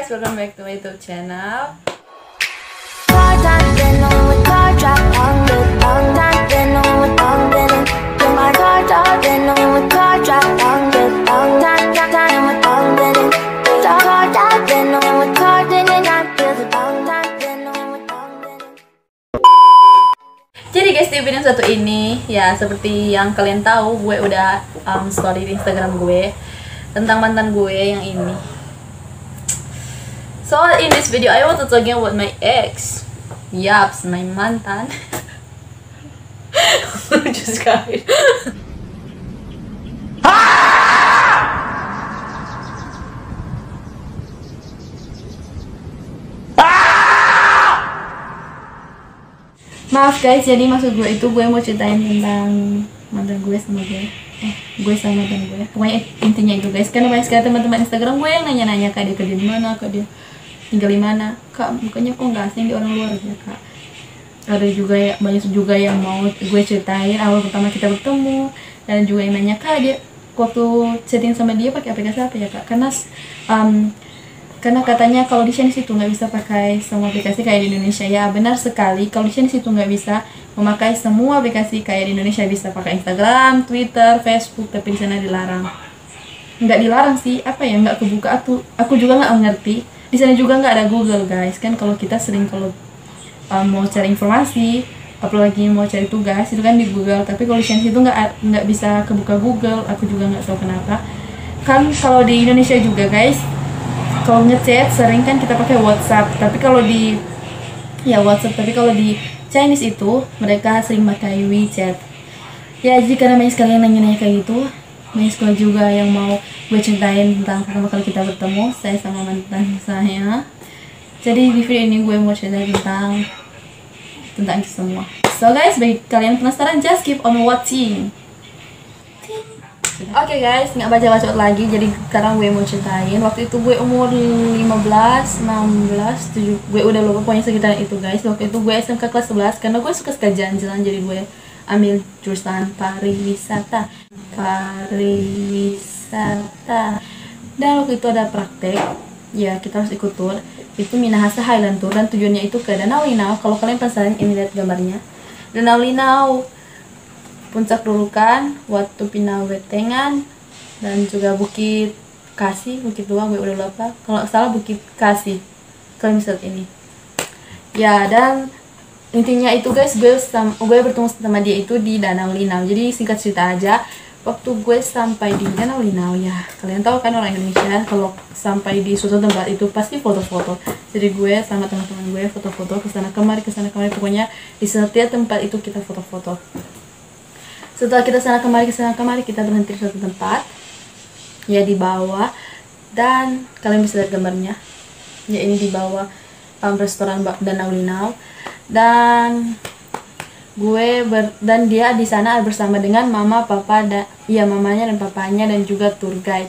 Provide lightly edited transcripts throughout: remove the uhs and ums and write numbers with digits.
guys, welcome back to my YouTube channel. Jadi guys, di video satu ini ya seperti yang kalian tahu, gue udah story di Instagram gue tentang mantan gue yang ini. So in this video I want to talk about my ex. Yaps, my mantan. Lucu sekali. Maaf guys, jadi maksud gue itu gue mau ceritain tentang mantan gue sama gue sama mantan gue. Pokoknya intinya itu guys, karena banyak sekali teman-teman Instagram gue yang nanya-nanya kak dia kerja di mana, kak dia tinggal di mana, kak mukanya kok nggak asing di orang luar ya kak. Ada juga ya, banyak juga yang mau gue ceritain awal pertama kita bertemu, dan juga yang nanya kak dia waktu chatting sama dia pakai aplikasi apa ya kak, karena katanya kalau di Chinese itu nggak bisa pakai semua aplikasi kayak di Indonesia. Ya benar sekali, kalau di Chinese itu nggak bisa memakai semua aplikasi kayak di Indonesia. Bisa pakai Instagram, Twitter, Facebook, tapi di sana dilarang. Nggak dilarang sih, apa ya, nggak kebuka. Aku juga nggak ngerti. Di sana juga nggak ada Google guys, kan kalau kita sering kalau mau cari informasi, apalagi mau cari tugas itu kan di Google. Tapi kalau di Chinese itu nggak bisa kebuka Google. Aku juga nggak tahu kenapa. Kan kalau di Indonesia juga guys, kalau ngechat sering kan kita pakai WhatsApp, tapi kalau di Chinese itu mereka sering pakai WeChat. Ya jadi karena banyak sekali yang nanya-nanya kayak gitu, banyak sekali juga yang mau gue ceritain tentang pertama kali kita bertemu saya sama mantan saya. Jadi di video ini gue mau ceritain tentang itu semua. So guys, bagi kalian penasaran, just keep on watching. Oke guys, nggak baca-baca lagi, jadi sekarang gue mau ceritain. Waktu itu gue umur 15, 16, 7, gue udah lupa pokoknya sekitaran itu guys. Waktu itu gue SMK kelas 11, karena gue suka jalan-jalan, jadi gue ambil jurusan pariwisata. Dan waktu itu ada praktek, ya kita harus ikut tour. Itu Minahasa Highland Tour, dan tujuannya itu ke Danau Linau. Kalau kalian penasaran, ini lihat gambarnya. Danau Linau, Puncak Nurukan, Watu Pinawetengan, dan juga Bukit Kasih, Bukit Dua, gue udah lupa. Kalau nggak salah Bukit Kasih. Kalian bisa lihat ini. Ya, dan intinya itu guys, gue bertemu sama dia itu di Danau Linau. Jadi singkat cerita aja, waktu gue sampai di Danau Linau, ya kalian tahu kan orang Indonesia kalau sampai di suatu tempat itu pasti foto-foto. Jadi gue sama teman-teman gue foto-foto kesana kemari, pokoknya di setiap tempat itu kita foto-foto. Setelah kita sana kemari, kita berhenti di suatu tempat, ya di bawah, dan kalian bisa lihat gambarnya. Ya ini di bawah restoran Danau Linau, dan dia di sana bersama dengan mama, papa, mamanya dan papanya, dan juga tour guide.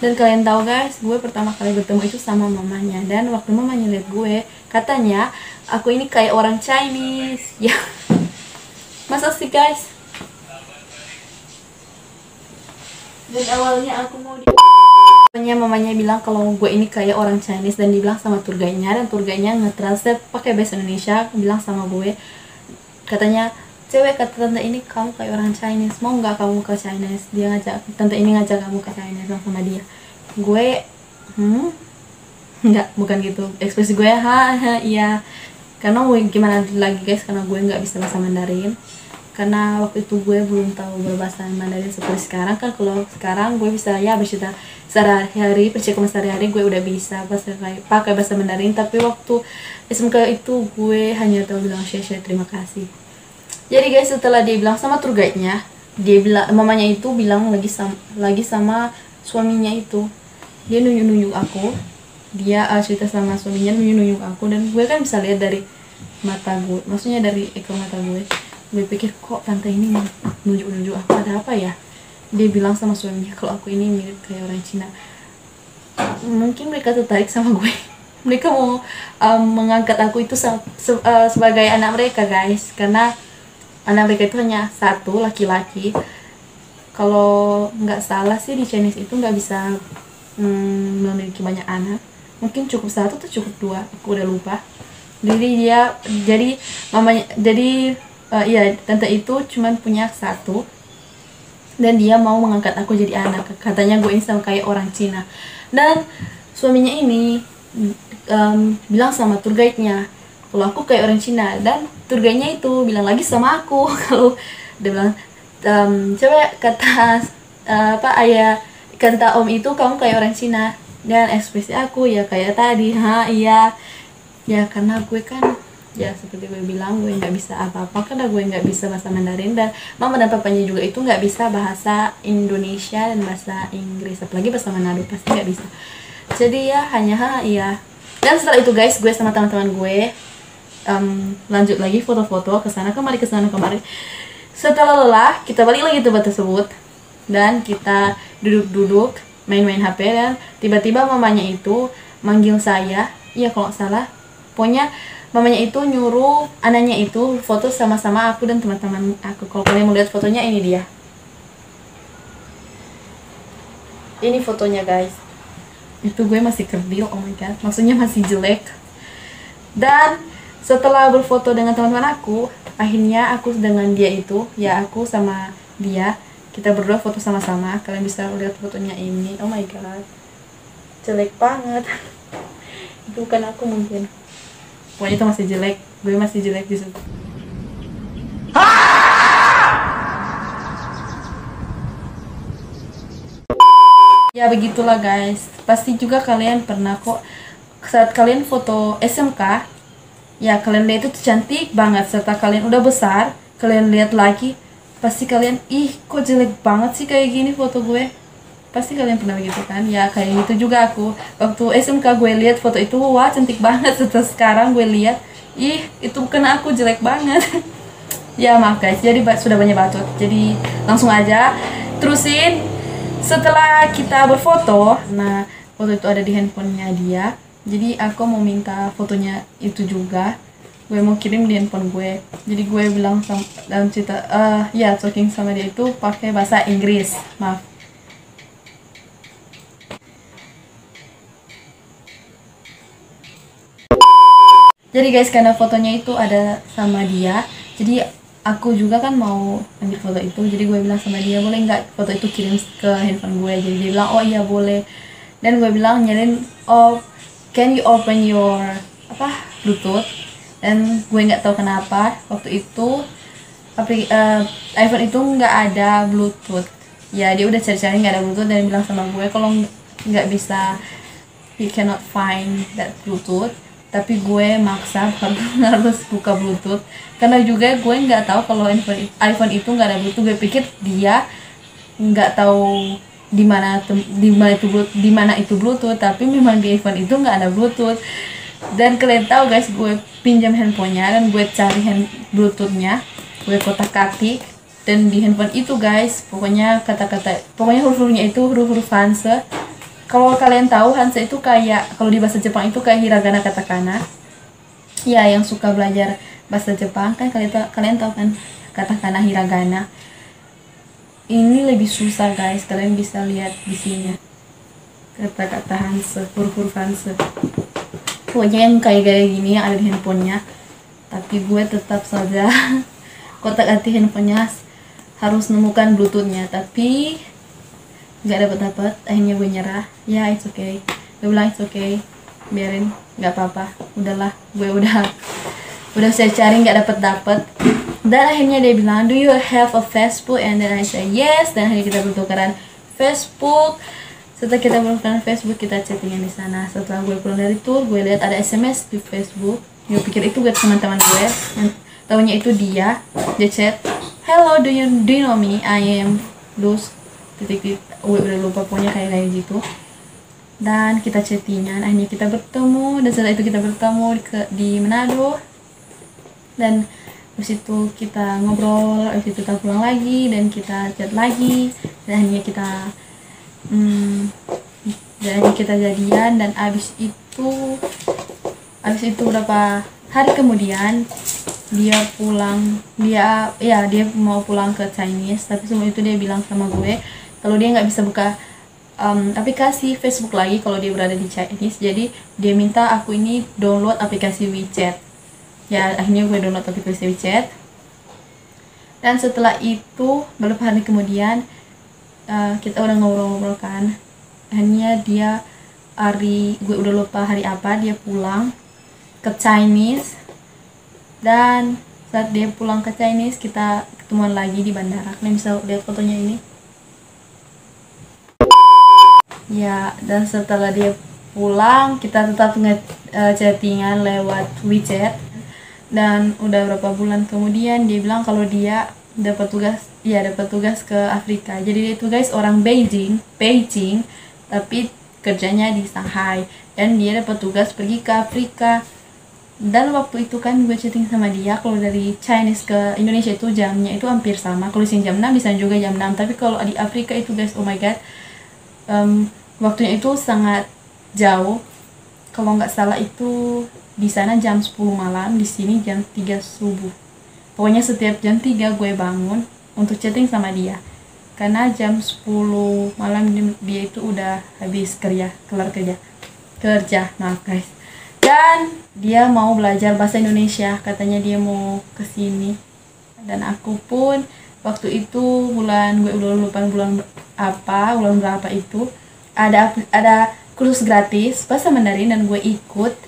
Dan kalian tahu guys, gue pertama kali bertemu itu sama mamanya, dan waktu mamanya lihat gue, katanya aku ini kayak orang Chinese. Ya, masa sih guys? Dan awalnya aku mau mamanya bilang kalau gue ini kayak orang Chinese, dan dibilang sama tour guide-nya, dan tour guide-nya nge-translate pakai bahasa Indonesia, bilang sama gue, katanya, cewek, kata tante ini kamu kayak orang Chinese, mau nggak kamu ke Chinese? Dia tante ini ngajak kamu ke Chinese sama dia. Gue nggak, bukan gitu ekspresi gue, iya, karena gue gimana lagi guys, karena gue nggak bisa bahasa Mandarin. Karena waktu itu gue belum tahu berbahasa Mandarin seperti sekarang kan. Kalau sekarang gue bisa ya bercerita sehari-hari, percakapan sehari-hari gue udah bisa pakai bahasa Mandarin. Tapi waktu SMK itu gue hanya tahu bilang share terima kasih. Jadi guys, setelah dia bilang sama tour guide-nya, mamanya itu bilang lagi sama suaminya itu. Dia nunjuk aku, dia cerita sama suaminya, nunjuk aku, dan gue kan bisa lihat dari mata gue, maksudnya dari ekor mata gue. Gue pikir kok tante ini nunjuk aku, ada apa ya? Dia bilang sama suaminya kalau aku ini mirip kayak orang Cina. Mungkin mereka tertarik sama gue. Mereka mau mengangkat aku itu sebagai anak mereka guys, karena anak mereka itu hanya satu, laki-laki. Kalau nggak salah sih di Chinese itu nggak bisa memiliki banyak anak. mungkin cukup satu atau cukup dua, aku udah lupa. Jadi mamanya, iya, tante itu cuman punya satu, dan dia mau mengangkat aku jadi anak. Katanya gue ini sama kayak orang Cina. Dan suaminya ini bilang sama tour guide-nya kalau aku kayak orang Cina, dan tour guide-nya itu bilang lagi sama aku kalau dia bilang, coba kata ayah, kata om itu kamu kayak orang Cina. Dan ekspresi aku ya kayak tadi, iya ya, karena gue kan ya seperti gue bilang, gue nggak bisa apa-apa karena gue nggak bisa bahasa Mandarin, dan mama dan papanya juga itu nggak bisa bahasa Indonesia dan bahasa Inggris, apalagi bahasa Manado pasti nggak bisa. Jadi ya hanya iya. Dan setelah itu guys, gue sama teman-teman gue lanjut lagi foto-foto ke sana kemari. Setelah lelah, kita balik lagi tempat tersebut, dan kita duduk-duduk main-main HP, dan tiba-tiba mamanya itu manggil saya, iya kalau nggak salah, pokoknya mamanya itu nyuruh anaknya itu foto sama-sama aku dan teman-teman aku. Kalau kalian mau lihat fotonya, ini dia, ini fotonya guys. Itu gue masih kerdil, oh my god, maksudnya masih jelek. Dan setelah berfoto dengan teman-teman aku, akhirnya aku dengan dia itu, ya aku sama dia, kita berdua foto sama-sama. Kalian bisa lihat fotonya ini, oh my god, jelek banget. Itu bukan aku mungkin, pokoknya itu masih jelek, gue masih jelek di situ. Ya begitulah guys, pasti juga kalian pernah kok saat kalian foto SMK, ya kalian lihat itu cantik banget, serta kalian udah besar, kalian lihat lagi, pasti kalian, ih kok jelek banget sih kayak gini foto gue. Pasti kalian pernah begitu kan? Ya kayak gitu juga aku. Waktu SMK gue lihat foto itu, wah cantik banget. Setelah sekarang gue lihat, ih itu bukan aku, jelek banget. Ya maaf guys, jadi sudah banyak bacot. Jadi langsung aja terusin. Setelah kita berfoto, nah foto itu ada di handphonenya dia. Jadi aku mau minta fotonya itu juga, gue mau kirim di handphone gue. Jadi gue bilang sama, dalam cerita ya talking sama dia itu pakai bahasa Inggris, maaf. Jadi guys, karena fotonya itu ada sama dia, jadi aku juga kan mau ambil foto itu. Jadi gue bilang sama dia, boleh nggak foto itu kirim ke handphone gue? Jadi dia bilang, oh iya boleh. Dan gue bilang, nyalin, oh can you open your Bluetooth? Dan gue nggak tahu kenapa waktu itu iPhone itu nggak ada Bluetooth. Ya dia udah cari-cari nggak ada Bluetooth, dan bilang sama gue kalau nggak bisa, he cannot find that Bluetooth. Tapi gue maksa harus buka Bluetooth, karena juga gue nggak tahu kalau iPhone itu nggak ada Bluetooth. Gue pikir dia nggak tahu di mana itu Bluetooth, tapi memang di iPhone itu nggak ada Bluetooth. Dan kalian tahu guys, gue pinjam handphonenya dan gue cari Bluetoothnya, gue kotak-katik, dan di handphone itu guys, pokoknya huruf-hurufnya itu huruf-huruf Hanse. Kalau kalian tahu, Hanse itu kayak, kalau di bahasa Jepang itu kayak hiragana katakana. Ya, yang suka belajar bahasa Jepang kan kalian tahu kan katakana hiragana. Ini lebih susah guys, kalian bisa lihat di sini. Kata-kata Hanse, huruf-huruf Hanse. Pokoknya yang kayak gini yang ada di handphonenya. Tapi gue tetap saja kotak-katik handphonenya harus nemukan Bluetoothnya, tapi nggak dapat. Akhirnya gue nyerah. Ya it's okay, gue bilang it's okay, biarin, nggak apa-apa, udahlah, gue udah saya cari nggak dapat. Dan akhirnya dia bilang, do you have a Facebook? And then I say yes. Dan akhirnya kita bertukaran Facebook. Setelah kita bertukaran Facebook, kita chattingan di sana. Setelah gue pulang dari tour, gue lihat ada SMS di Facebook. Gue pikir itu buat teman-teman gue, tahunya itu dia chat, hello, do you know me, I am Luz titik, gue udah lupa pokoknya kayak gitu. Dan kita chattingan, akhirnya kita bertemu. Dan setelah itu kita bertemu di Manado, dan habis itu kita ngobrol, habis itu kita pulang lagi dan kita chat lagi, dan akhirnya kita jadian. Dan habis itu berapa hari kemudian dia mau pulang ke Chinese. Tapi semua itu dia bilang sama gue kalau dia nggak bisa buka aplikasi Facebook lagi kalau dia berada di Chinese. Jadi dia minta aku ini download aplikasi WeChat. Ya akhirnya gue download aplikasi WeChat. Dan setelah itu beberapa hari kemudian kita udah ngobrol-ngobrol kan. Akhirnya dia gue udah lupa hari apa, dia pulang ke Chinese. Dan saat dia pulang ke Chinese kita ketemuan lagi di bandara. Kalian bisa lihat fotonya ini. Ya, dan setelah dia pulang kita tetap chattingan lewat WeChat. Dan udah berapa bulan kemudian dia bilang kalau dia dapat tugas ke Afrika. Jadi dia itu guys orang Beijing, tapi kerjanya di Shanghai, dan dia dapat tugas pergi ke Afrika. Dan waktu itu kan gue chatting sama dia, kalau dari Chinese ke Indonesia itu jamnya itu hampir sama. Kalau sini jam 6 bisa juga jam 6, tapi kalau di Afrika itu guys, oh my god, waktunya itu sangat jauh. Kalau nggak salah itu di sana jam 10 malam, di sini jam 3 subuh. Pokoknya setiap jam 3 gue bangun untuk chatting sama dia. Karena jam 10 malam dia itu udah habis kelar kerja. Maaf guys. Dan dia mau belajar bahasa Indonesia, katanya dia mau kesini. Dan aku pun waktu itu gue udah lupa bulan berapa itu ada kursus gratis bahasa Mandarin dan gue ikut,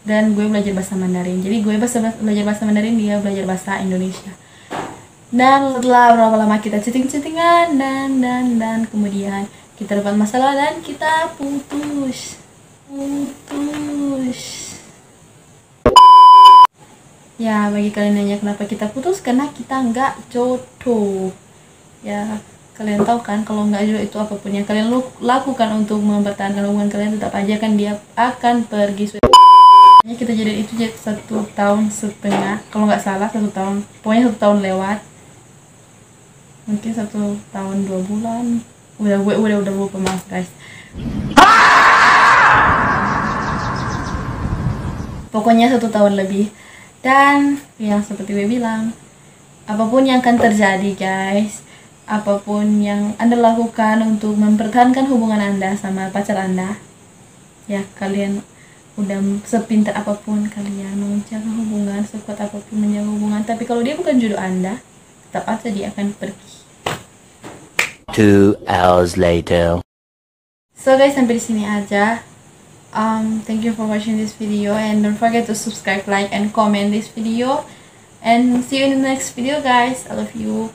dan gue belajar bahasa Mandarin. Jadi gue belajar bahasa Mandarin, dia belajar bahasa Indonesia. Dan setelah berapa lama kita chattingan dan kemudian kita dapat masalah dan kita putus. Ya, bagi kalian nanya kenapa kita putus, karena kita nggak jodoh. Ya, kalian tahu kan kalau nggak jodoh itu apapun yang kalian lakukan untuk mempertahankan hubungan kalian, tetap aja kan dia akan pergi. Kita jadi itu 1,5 tahun, kalau nggak salah 1 tahun, pokoknya 1 tahun lewat, mungkin 1 tahun 2 bulan, udah lupa, maaf guys. Pokoknya 1 tahun lebih. Dan yang seperti gue bilang, apapun yang akan terjadi guys, apapun yang Anda lakukan untuk mempertahankan hubungan Anda sama pacar Anda, ya kalian udah sepintar apapun kalian menjaga hubungan, sekuat apapun menjaga hubungan, tapi kalau dia bukan jodoh Anda, tetap aja dia akan pergi. 2 hours later. So guys, sampai di sini aja. Thank you for watching this video, and don't forget to subscribe, like, and comment this video, and see you in the next video guys. I love you.